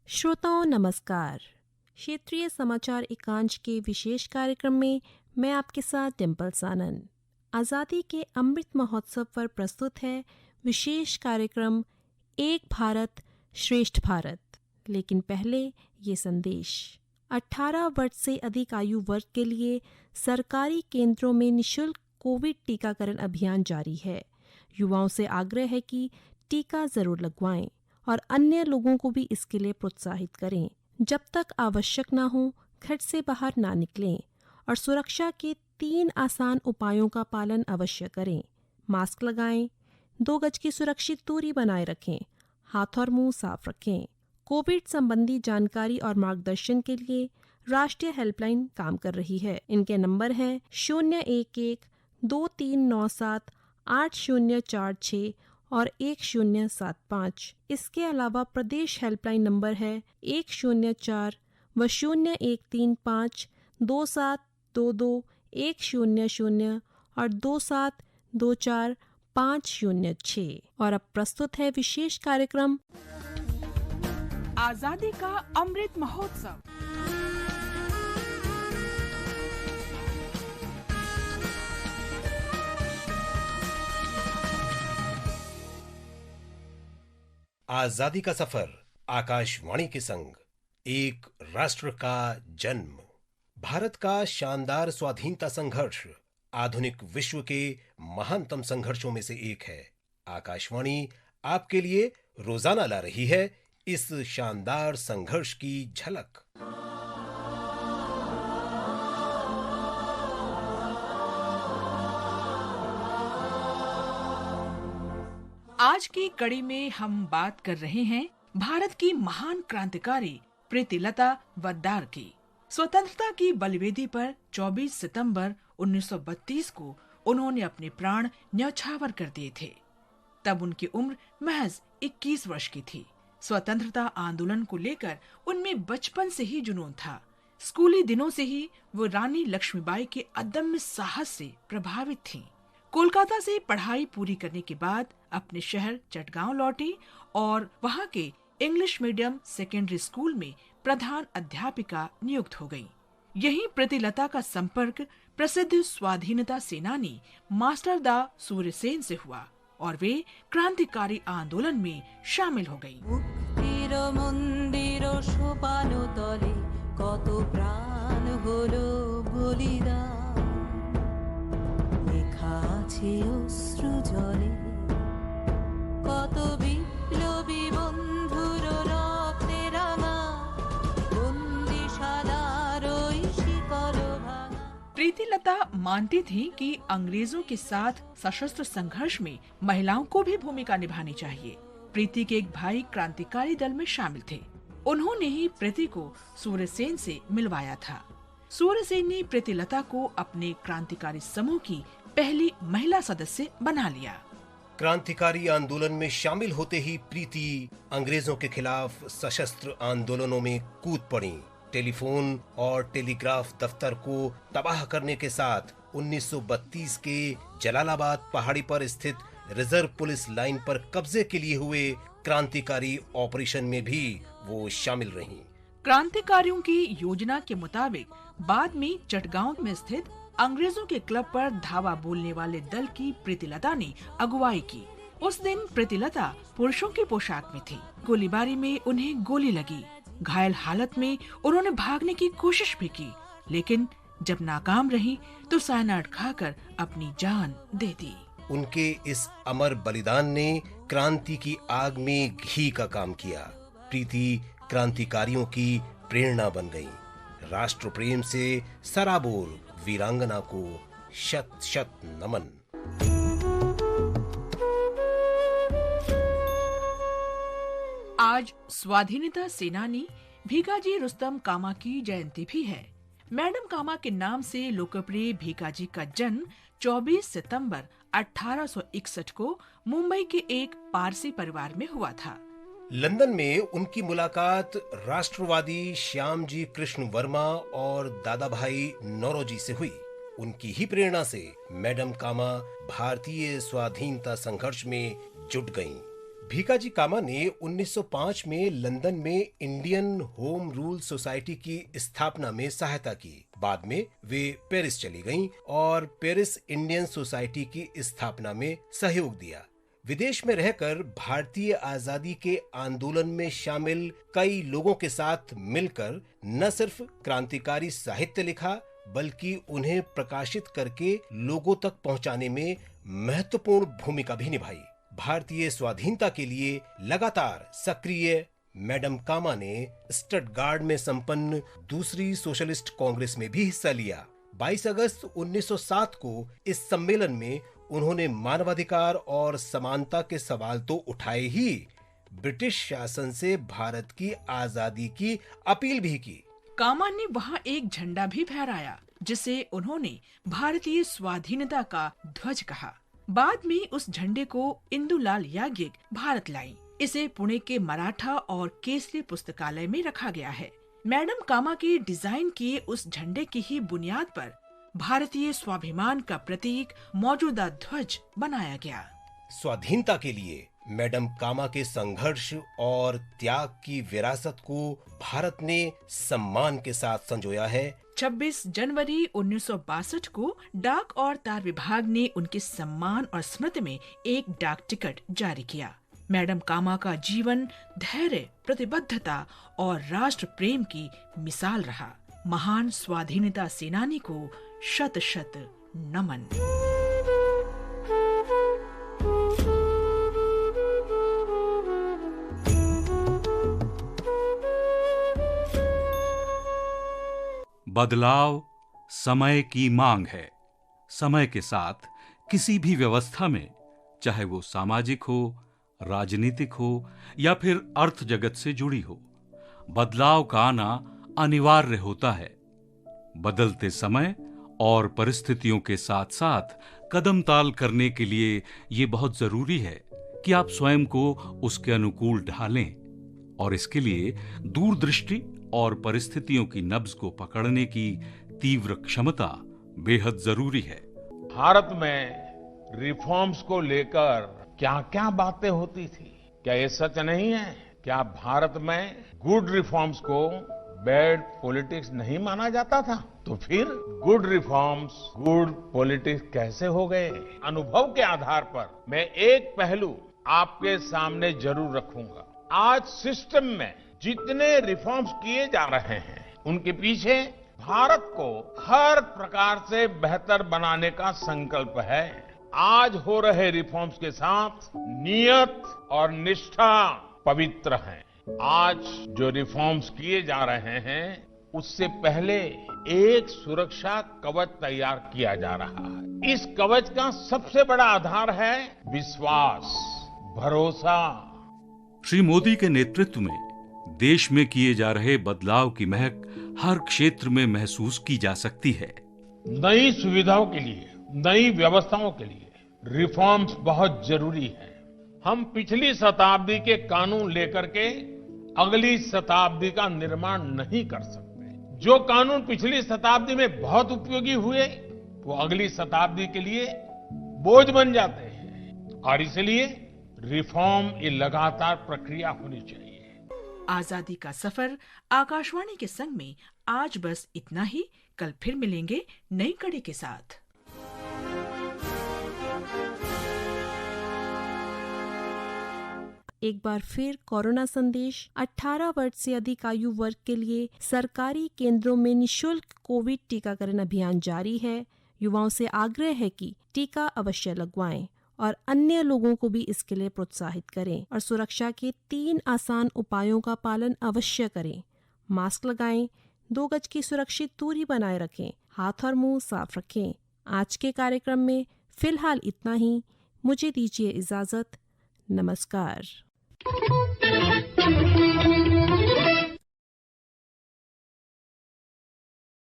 श्रोताओं नमस्कार। क्षेत्रीय समाचार एकांश के विशेष कार्यक्रम में मैं आपके साथ डिम्पल सानन। आज़ादी के अमृत महोत्सव पर प्रस्तुत है विशेष कार्यक्रम एक भारत श्रेष्ठ भारत। लेकिन पहले ये संदेश। 18 वर्ष से अधिक आयु वर्ग के लिए सरकारी केंद्रों में निःशुल्क कोविड टीकाकरण अभियान जारी है। युवाओं से आग्रह है कि टीका जरूर लगवाएं और अन्य लोगों को भी इसके लिए प्रोत्साहित करें। जब तक आवश्यक ना हो, घर से बाहर ना निकलें और सुरक्षा के 3 आसान उपायों का पालन अवश्य करें। मास्क लगाएं, 2 गज की सुरक्षित दूरी बनाए रखें, हाथ और मुंह साफ रखें। कोविड संबंधी जानकारी और मार्गदर्शन के लिए राष्ट्रीय हेल्पलाइन काम कर रही है। इनके नंबर हैं 011-2397-8046 और 1075। इसके अलावा प्रदेश हेल्पलाइन नंबर है 104 व 0135 2722 100 और 2724 506। और अब प्रस्तुत है विशेष कार्यक्रम आजादी का अमृत महोत्सव। आजादी का सफर आकाशवाणी के संग, एक राष्ट्र का जन्म। भारत का शानदार स्वाधीनता संघर्ष आधुनिक विश्व के महानतम संघर्षों में से एक है। आकाशवाणी आपके लिए रोजाना ला रही है इस शानदार संघर्ष की झलक। आज की कड़ी में हम बात कर रहे हैं भारत की महान क्रांतिकारी प्रीतिलता वद्दार की। स्वतंत्रता की बलिवेदी पर 24 सितंबर 1932 को उन्होंने अपने प्राण न्यौछावर कर दिए थे। तब उनकी उम्र महज 21 वर्ष की थी। स्वतंत्रता आंदोलन को लेकर उनमें बचपन से ही जुनून था। स्कूली दिनों से ही वो रानी लक्ष्मीबाई के अदम्य साहस से प्रभावित थीं। कोलकाता से पढ़ाई पूरी करने के बाद अपने शहर चटगांव लौटी और वहां के इंग्लिश मीडियम सेकेंडरी स्कूल में प्रधान अध्यापिका नियुक्त हो गई। यहीं प्रीतिलता का संपर्क प्रसिद्ध स्वाधीनता सेनानी मास्टर दा सूर्यसेन से हुआ और वे क्रांतिकारी आंदोलन में शामिल हो गयी। प्रीतिलता मानती थी कि अंग्रेजों के साथ सशस्त्र संघर्ष में महिलाओं को भी भूमिका निभानी चाहिए। प्रीति के एक भाई क्रांतिकारी दल में शामिल थे। उन्होंने ही प्रीति को सूर्यसेन से मिलवाया था। सूर्यसेन ने प्रीतिलता को अपने क्रांतिकारी समूह की पहली महिला सदस्य बना लिया। क्रांतिकारी आंदोलन में शामिल होते ही प्रीति अंग्रेजों के खिलाफ सशस्त्र आंदोलनों में कूद पड़ी। टेलीफोन और टेलीग्राफ दफ्तर को तबाह करने के साथ 1932 के जलालाबाद पहाड़ी पर स्थित रिजर्व पुलिस लाइन पर कब्जे के लिए हुए क्रांतिकारी ऑपरेशन में भी वो शामिल रहीं। क्रांतिकारियों की योजना के मुताबिक बाद में चटगांव में स्थित अंग्रेजों के क्लब पर धावा बोलने वाले दल की प्रीतिलता ने अगुवाई की। उस दिन प्रीतिलता पुरुषों की पोशाक में थी। गोलीबारी में उन्हें गोली लगी। घायल हालत में उन्होंने भागने की कोशिश भी की, लेकिन जब नाकाम रही तो साइनाइड खाकर अपनी जान दे दी। उनके इस अमर बलिदान ने क्रांति की आग में घी का काम किया। प्रीति क्रांतिकारियों की प्रेरणा बन गई। राष्ट्र प्रेम से सराबोर वीरांगना को शत शत नमन। आज स्वाधीनता सेनानी भीकाजी रुस्तम कामा की जयंती भी है। मैडम कामा के नाम से लोकप्रिय भीकाजी का जन्म 24 सितंबर 1861 को मुंबई के एक पारसी परिवार में हुआ था। लंदन में उनकी मुलाकात राष्ट्रवादी श्यामजी कृष्ण वर्मा और दादा भाई नौरोजी से हुई। उनकी ही प्रेरणा से मैडम कामा भारतीय स्वाधीनता संघर्ष में जुट गईं। भीकाजी कामा ने 1905 में लंदन में इंडियन होम रूल सोसाइटी की स्थापना में सहायता की। बाद में वे पेरिस चली गईं और पेरिस इंडियन सोसाइटी की स्थापना में सहयोग दिया। विदेश में रहकर भारतीय आजादी के आंदोलन में शामिल कई लोगों के साथ मिलकर न सिर्फ क्रांतिकारी साहित्य लिखा, बल्कि उन्हें प्रकाशित करके लोगों तक पहुंचाने में महत्वपूर्ण भूमिका भी निभाई। भारतीय स्वाधीनता के लिए लगातार सक्रिय मैडम कामा ने स्टटगार्ड में संपन्न दूसरी सोशलिस्ट कांग्रेस में भी हिस्सा लिया। 22 अगस्त 1907 को इस सम्मेलन में उन्होंने मानवाधिकार और समानता के सवाल तो उठाए ही, ब्रिटिश शासन से भारत की आजादी की अपील भी की। कामा ने वहाँ एक झंडा भी फहराया जिसे उन्होंने भारतीय स्वाधीनता का ध्वज कहा। बाद में उस झंडे को इंदुलाल याज्ञिक भारत लाई। इसे पुणे के मराठा और केसरी पुस्तकालय में रखा गया है। मैडम कामा के डिजाइन किए उस झंडे की ही बुनियाद पर भारतीय स्वाभिमान का प्रतीक मौजूदा ध्वज बनाया गया। स्वाधीनता के लिए मैडम कामा के संघर्ष और त्याग की विरासत को भारत ने सम्मान के साथ संजोया है। 26 जनवरी 1962 को डाक और तार विभाग ने उनके सम्मान और स्मृति में एक डाक टिकट जारी किया। मैडम कामा का जीवन धैर्य, प्रतिबद्धता और राष्ट्र प्रेम की मिसाल रहा। महान स्वाधीनता सेनानी को शत शत नमन। बदलाव समय की मांग है। समय के साथ किसी भी व्यवस्था में, चाहे वो सामाजिक हो, राजनीतिक हो या फिर अर्थ जगत से जुड़ी हो, बदलाव का आना अनिवार्य होता है। बदलते समय और परिस्थितियों के साथ साथ कदम ताल करने के लिए ये बहुत जरूरी है कि आप स्वयं को उसके अनुकूल ढालें, और इसके लिए दूरदृष्टि और परिस्थितियों की नब्ज को पकड़ने की तीव्र क्षमता बेहद जरूरी है। भारत में रिफॉर्म्स को लेकर क्या क्या बातें होती थी, क्या ये सच नहीं है? क्या भारत में गुड रिफॉर्म्स को बैड पॉलिटिक्स नहीं माना जाता था? तो फिर गुड रिफॉर्म्स गुड पॉलिटिक्स कैसे हो गए? अनुभव के आधार पर मैं एक पहलू आपके सामने जरूर रखूंगा। आज सिस्टम में जितने रिफॉर्म्स किए जा रहे हैं, उनके पीछे भारत को हर प्रकार से बेहतर बनाने का संकल्प है। आज हो रहे रिफॉर्म्स के साथ नियत और निष्ठा पवित्र है। आज जो रिफॉर्म्स किए जा रहे हैं, उससे पहले एक सुरक्षा कवच तैयार किया जा रहा है। इस कवच का सबसे बड़ा आधार है विश्वास, भरोसा। श्री मोदी के नेतृत्व में देश में किए जा रहे बदलाव की महक हर क्षेत्र में महसूस की जा सकती है। नई सुविधाओं के लिए, नई व्यवस्थाओं के लिए रिफॉर्म्स बहुत जरूरी है। हम पिछली शताब्दी के कानून लेकर के अगली शताब्दी का निर्माण नहीं कर सकते। जो कानून पिछली शताब्दी में बहुत उपयोगी हुए, वो अगली शताब्दी के लिए बोझ बन जाते हैं, और इसलिए रिफॉर्म ये लगातार प्रक्रिया होनी चाहिए। आजादी का सफर आकाशवाणी के संग में आज बस इतना ही। कल फिर मिलेंगे नई कड़ी के साथ। एक बार फिर कोरोना संदेश। 18 वर्ष से अधिक आयु वर्ग के लिए सरकारी केंद्रों में निशुल्क कोविड टीकाकरण अभियान जारी है। युवाओं से आग्रह है कि टीका अवश्य लगवाएं और अन्य लोगों को भी इसके लिए प्रोत्साहित करें, और सुरक्षा के 3 आसान उपायों का पालन अवश्य करें। मास्क लगाएं, 2 गज की सुरक्षित दूरी बनाए रखें, हाथ और मुंह साफ रखें। आज के कार्यक्रम में फिलहाल इतना ही। मुझे दीजिए इजाजत। नमस्कार।